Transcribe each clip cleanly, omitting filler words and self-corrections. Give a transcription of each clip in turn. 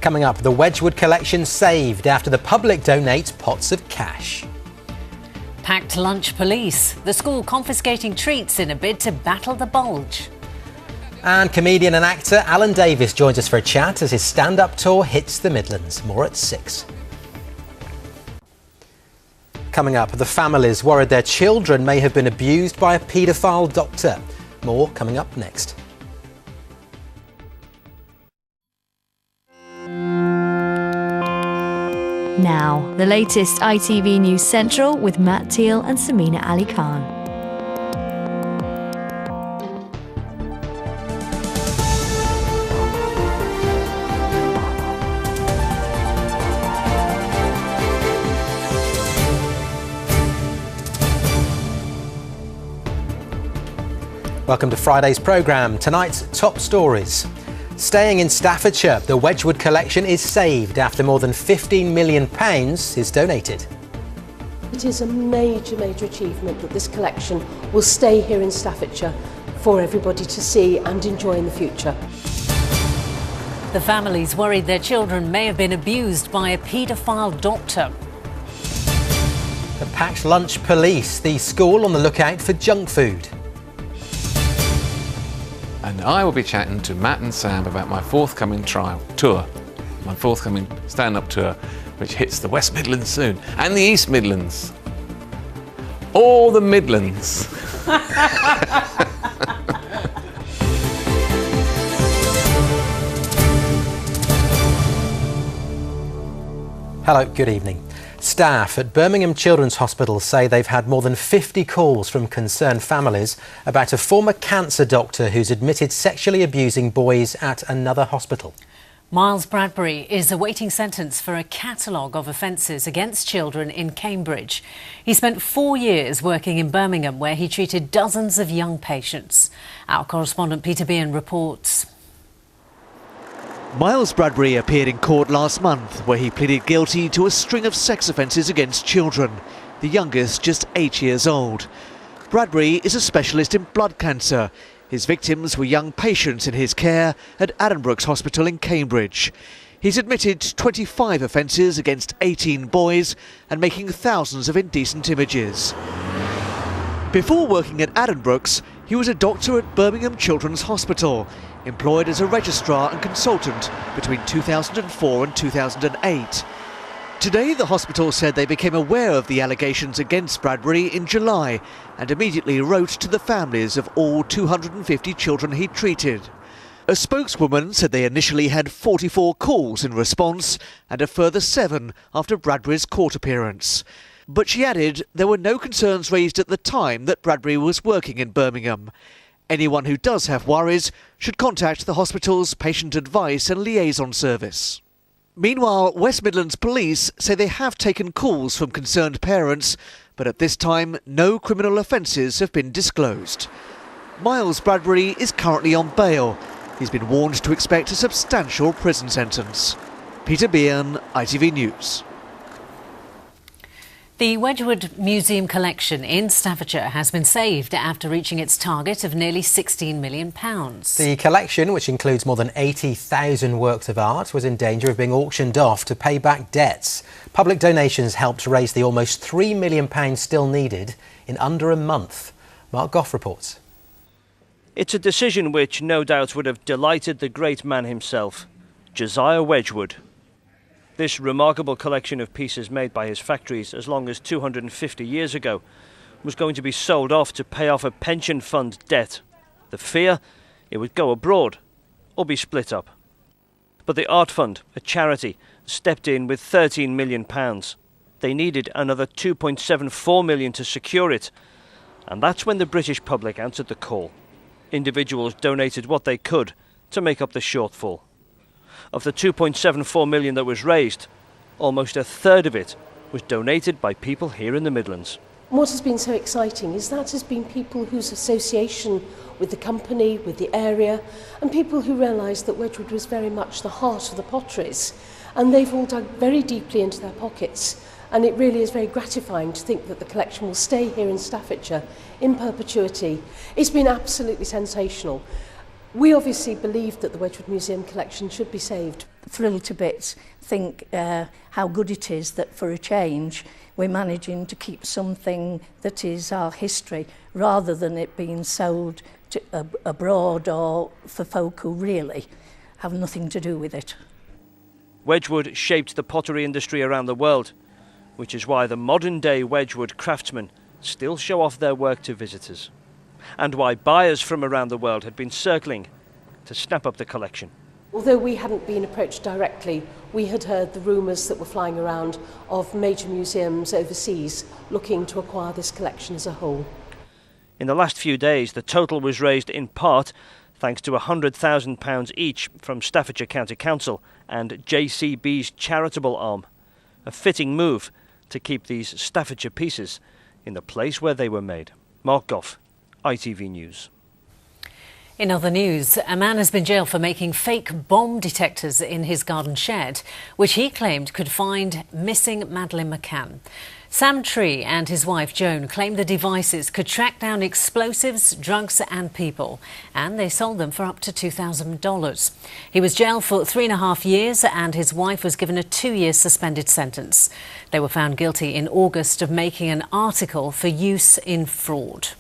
Coming up, the Wedgwood collection saved after the public donates pots of cash. Packed lunch police. The school confiscating treats in a bid to battle the bulge. And comedian and actor Alan Davis joins us for a chat as his stand-up tour hits the Midlands. More at 6. Coming up, the families worried their children may have been abused by a paedophile doctor. More coming up next. Now, the latest ITV News Central with Matt Teal and Samina Ali Khan. Welcome to Friday's programme. Tonight's top stories. Staying in Staffordshire, the Wedgwood collection is saved after more than £15 million is donated. It is a major achievement that this collection will stay here in Staffordshire for everybody to see and enjoy in the future. The families worried their children may have been abused by a paedophile doctor. The packed lunch police, the school on the lookout for junk food. And I will be chatting to Matt and Sam about my forthcoming my forthcoming stand-up tour, which hits the West Midlands soon, and the East Midlands. All the Midlands. Hello, good evening. Staff at Birmingham Children's Hospital say they've had more than 50 calls from concerned families about a former cancer doctor who's admitted sexually abusing boys at another hospital. Miles Bradbury is awaiting sentence for a catalogue of offences against children in Cambridge. He spent 4 years working in Birmingham, where he treated dozens of young patients. Our correspondent Peter Bean reports. Miles Bradbury appeared in court last month, where he pleaded guilty to a string of sex offences against children, the youngest just 8 years old. Bradbury is a specialist in blood cancer. His victims were young patients in his care at Addenbrooke's Hospital in Cambridge. He's admitted 25 offences against 18 boys and making thousands of indecent images. Before working at Addenbrooke's, he was a doctor at Birmingham Children's Hospital, employed as a registrar and consultant between 2004 and 2008. Today, the hospital said they became aware of the allegations against Bradbury in July and immediately wrote to the families of all 250 children he treated. A spokeswoman said they initially had 44 calls in response and a further 7 after Bradbury's court appearance. But she added there were no concerns raised at the time that Bradbury was working in Birmingham. Anyone who does have worries should contact the hospital's patient advice and liaison service. Meanwhile, West Midlands Police say they have taken calls from concerned parents, but at this time no criminal offences have been disclosed. Miles Bradbury is currently on bail. He's been warned to expect a substantial prison sentence. Peter Bean, ITV News. The Wedgwood Museum collection in Staffordshire has been saved after reaching its target of nearly £16 million. The collection, which includes more than 80,000 works of art, was in danger of being auctioned off to pay back debts. Public donations helped raise the almost £3 million still needed in under a month. Mark Goff reports. It's a decision which no doubt would have delighted the great man himself, Josiah Wedgwood. This remarkable collection of pieces made by his factories as long as 250 years ago was going to be sold off to pay off a pension fund debt. The fear? It would go abroad or be split up. But the Art Fund, a charity, stepped in with £13 million. They needed another £2.74 million to secure it. And that's when the British public answered the call. Individuals donated what they could to make up the shortfall. Of the £2.74 million that was raised, almost a third of it was donated by people here in the Midlands. What has been so exciting is that has been people whose association with the company, with the area, and people who realised that Wedgwood was very much the heart of the potteries, and they've all dug very deeply into their pockets, and it really is very gratifying to think that the collection will stay here in Staffordshire in perpetuity. It's been absolutely sensational. We obviously believed that the Wedgwood Museum collection should be saved. thrilled to bits, think how good it is that for a change we're managing to keep something that is our history rather than it being sold to, abroad or for folk who really have nothing to do with it. Wedgwood shaped the pottery industry around the world, which is why the modern-day Wedgwood craftsmen still show off their work to visitors, and why buyers from around the world had been circling to snap up the collection. Although we hadn't been approached directly, we had heard the rumours that were flying around of major museums overseas looking to acquire this collection as a whole. In the last few days, the total was raised in part thanks to £100,000 each from Staffordshire County Council and JCB's charitable arm. A fitting move to keep these Staffordshire pieces in the place where they were made. Mark Goff, ITV News. In other news, a man has been jailed for making fake bomb detectors in his garden shed, which he claimed could find missing Madeleine McCann. Sam Tree and his wife Joan claimed the devices could track down explosives, drugs and people, and they sold them for up to $2,000. He was jailed for 3.5 years and his wife was given a 2-year suspended sentence. They were found guilty in August of making an article for use in fraud.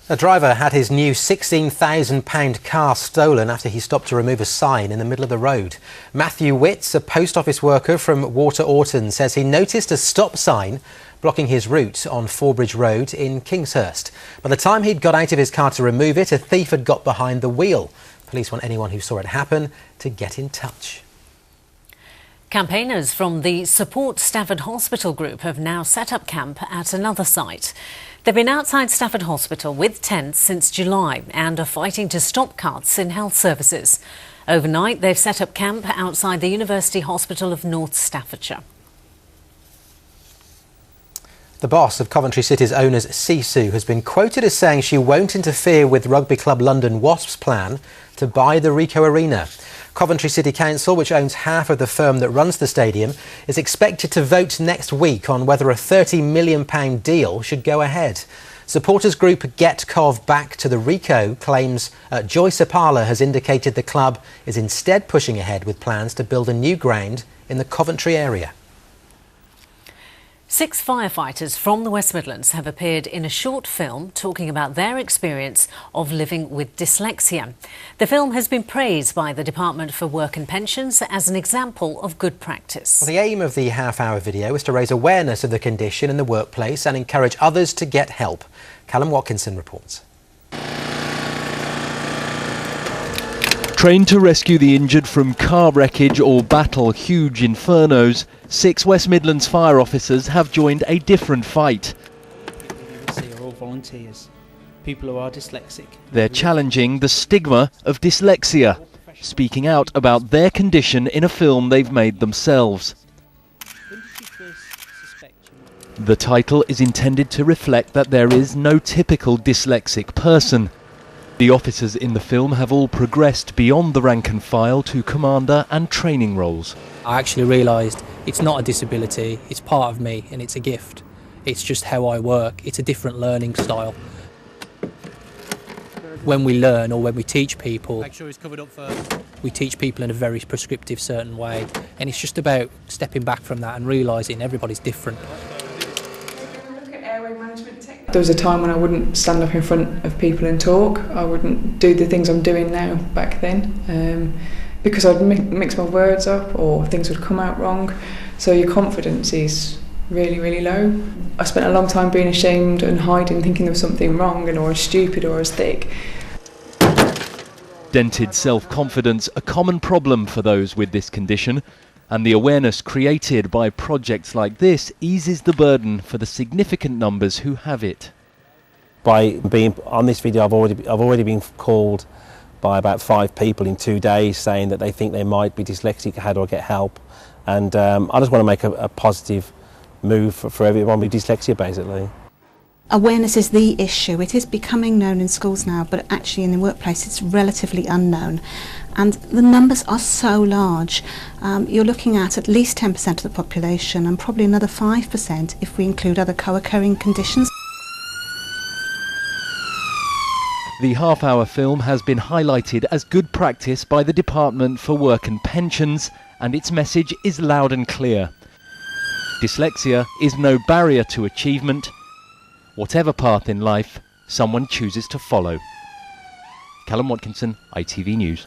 A driver had his new £16,000 car stolen after he stopped to remove a sign in the middle of the road. Matthew Witts, a post office worker from Water Orton, says he noticed a stop sign blocking his route on Forbridge Road in Kingshurst. By the time he'd got out of his car to remove it, a thief had got behind the wheel. Police want anyone who saw it happen to get in touch. Campaigners from the Support Stafford Hospital group have now set up camp at another site. They've been outside Stafford Hospital with tents since July and are fighting to stop cuts in health services. Overnight, they've set up camp outside the University Hospital of North Staffordshire. The boss of Coventry City's owners, Sisu, has been quoted as saying she won't interfere with Rugby Club London Wasps' plan to buy the Ricoh Arena. Coventry City Council, which owns half of the firm that runs the stadium, is expected to vote next week on whether a £30 million deal should go ahead. Supporters group Get Cov Back to the Ricoh claims Joyce Apala has indicated the club is instead pushing ahead with plans to build a new ground in the Coventry area. 6 firefighters from the West Midlands have appeared in a short film talking about their experience of living with dyslexia. The film has been praised by the Department for Work and Pensions as an example of good practice. Well, the aim of the half-hour video is to raise awareness of the condition in the workplace and encourage others to get help. Callum Watkinson reports. Trained to rescue the injured from car wreckage or battle huge infernos, 6 West Midlands fire officers have joined a different fight. People you will see are all volunteers, people who are dyslexic. They're challenging the stigma of dyslexia, speaking out about their condition in a film they've made themselves. The title is intended to reflect that there is no typical dyslexic person. The officers in the film have all progressed beyond the rank and file to commander and training roles. I actually realised it's not a disability, it's part of me and it's a gift. It's just how I work, it's a different learning style. When we learn or when we teach people, make sure it's covered up first. We teach people in a very prescriptive certain way, and it's just about stepping back from that and realising everybody's different. There was a time when I wouldn't stand up in front of people and talk. I wouldn't do the things I'm doing now back then because I'd mix my words up or things would come out wrong. So your confidence is really, really low. I spent a long time being ashamed and hiding, thinking there was something wrong or I was stupid or I was thick. Dented self-confidence, a common problem for those with this condition. And the awareness created by projects like this eases the burden for the significant numbers who have it. By being on this video, I've already been called by about 5 people in 2 days saying that they think they might be dyslexic, how do I get help? And I just want to make a positive move for everyone with dyslexia, basically. Awareness is the issue. It is becoming known in schools now, but actually in the workplace it's relatively unknown. And the numbers are so large. You're looking at least 10% of the population and probably another 5% if we include other co-occurring conditions. The half-hour film has been highlighted as good practice by the Department for Work and Pensions, and its message is loud and clear. Dyslexia is no barrier to achievement. Whatever path in life someone chooses to follow. Callum Watkinson, ITV News.